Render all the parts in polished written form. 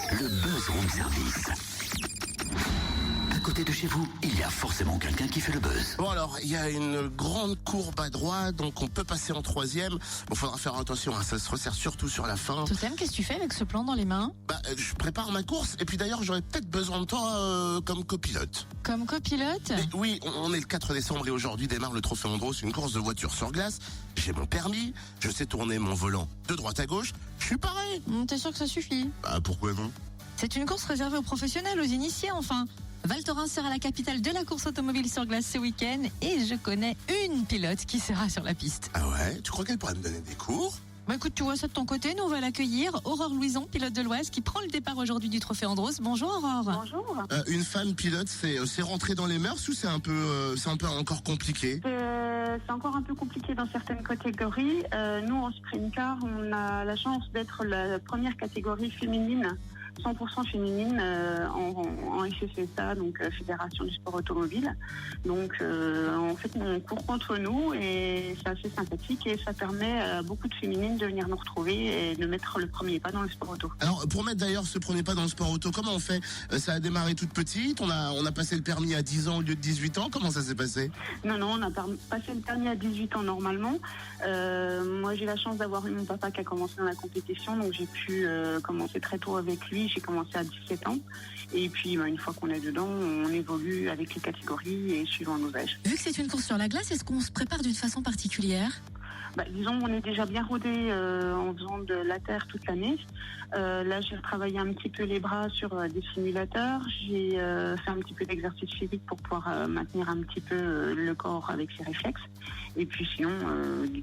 Le Buzz Room Service. À côté de chez vous, il y a forcément quelqu'un qui fait le buzz. Bon alors, il y a une grande courbe à droite, donc on peut passer en troisième. Bon, faudra faire attention, hein, ça se resserre surtout sur la fin. Totem, qu'est-ce que tu fais avec ce plan dans les mains? Je prépare ma course, et puis d'ailleurs j'aurais peut-être besoin de toi comme copilote. Comme copilote? Mais oui, on est le 4 décembre et aujourd'hui démarre le Trophée Andros, une course de voiture sur glace. J'ai mon permis, je sais tourner mon volant de droite à gauche, je suis pareil. T'es sûr que ça suffit? Pourquoi non? C'est une course réservée aux professionnels, aux initiés enfin. Val Thorens sera la capitale de la course automobile sur glace ce week-end et je connais une pilote qui sera sur la piste. Ah ouais? Tu crois qu'elle pourrait me donner des cours? Écoute, tu vois ça de ton côté, nous on va l'accueillir. Aurore Louison, pilote de l'Oise, qui prend le départ aujourd'hui du Trophée Andros. Bonjour Aurore. Bonjour. Une femme pilote, c'est rentré dans les mœurs ou c'est un peu encore compliqué? C'est encore un peu compliqué dans certaines catégories. Nous, en sprint car, on a la chance d'être la première catégorie féminine, 100% féminine en FFSA, donc Fédération du Sport Automobile. Donc en fait on court contre nous et c'est assez sympathique et ça permet à beaucoup de féminines de venir nous retrouver et de mettre le premier pas dans le sport auto. Alors pour mettre d'ailleurs ce premier pas dans le sport auto, comment on fait? Ça a démarré toute petite, on a passé le permis à 10 ans au lieu de 18 ans, comment ça s'est passé? Non, on a passé le permis à 18 ans normalement. Moi j'ai la chance d'avoir eu mon papa qui a commencé dans la compétition, donc j'ai pu commencer très tôt avec lui. J'ai commencé à 17 ans et puis une fois qu'on est dedans, on évolue avec les catégories et suivant nos âges. Vu que c'est une course sur la glace, est-ce qu'on se prépare d'une façon particulière? Disons, on est déjà bien rodé en faisant de la terre toute l'année. Là, j'ai retravaillé un petit peu les bras sur des simulateurs. J'ai fait un petit peu d'exercice physique pour pouvoir maintenir un petit peu le corps avec ses réflexes. Et puis sinon,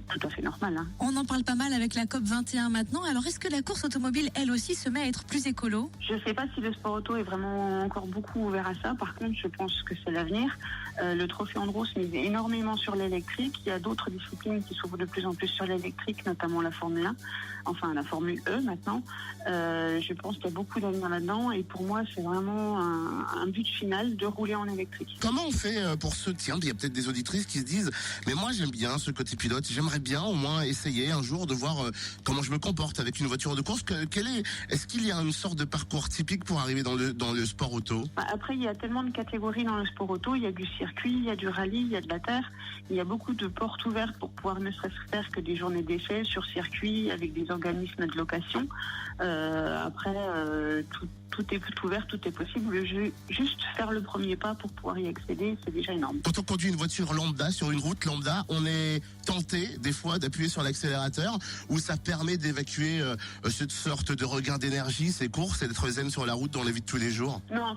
tout à fait normal. Hein. On en parle pas mal avec la COP 21 maintenant. Alors, est-ce que la course automobile, elle aussi, se met à être plus écolo? Je ne sais pas si le sport auto est vraiment encore beaucoup ouvert à ça. Par contre, je pense que c'est l'avenir. Le Trophée Andros mise énormément sur l'électrique. Il y a d'autres disciplines qui s'ouvrent de plus en plus sur l'électrique, notamment la Formule 1, enfin la Formule E maintenant. Je pense qu'il y a beaucoup d'avenir là-dedans et pour moi, c'est vraiment un but final de rouler en électrique. Comment on fait pour ceux, tiens, il y a peut-être des auditrices qui se disent, mais moi j'aime bien ce côté pilote, j'aimerais bien au moins essayer un jour de voir comment je me comporte avec une voiture de course. Est-ce qu'il y a une sorte de parcours typique pour arriver dans le sport auto? Après, il y a tellement de catégories dans le sport auto, il y a du circuit, il y a du rallye, il y a de la terre, il y a beaucoup de portes ouvertes pour pouvoir ne serait-ce faire que des journées d'essai sur circuit avec des organismes de location. Après, tout est ouvert, tout est possible. Juste faire le premier pas pour pouvoir y accéder, c'est déjà énorme. Quand on conduit une voiture lambda sur une route lambda, on est tenté des fois d'appuyer sur l'accélérateur où ça permet d'évacuer cette sorte de regain d'énergie, ces courses, et d'être zen sur la route dans la vie de tous les jours. Non,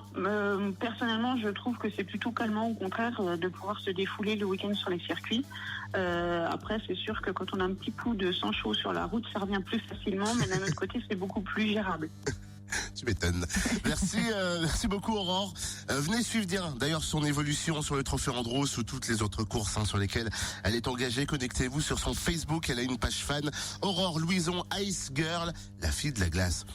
personnellement, je trouve que c'est plutôt calmant, au contraire, de pouvoir se défouler le week-end sur les circuits. Après, c'est sûr que quand on a un petit coup de sang chaud sur la route, ça revient plus facilement, mais d'un autre côté, c'est beaucoup plus gérable. Tu m'étonnes. Merci beaucoup Aurore. Venez suivre d'ailleurs son évolution sur le Trophée Andros ou toutes les autres courses sur lesquelles elle est engagée. Connectez-vous sur son Facebook, elle a une page fan. Aurore Louison, Ice Girl, la fille de la glace.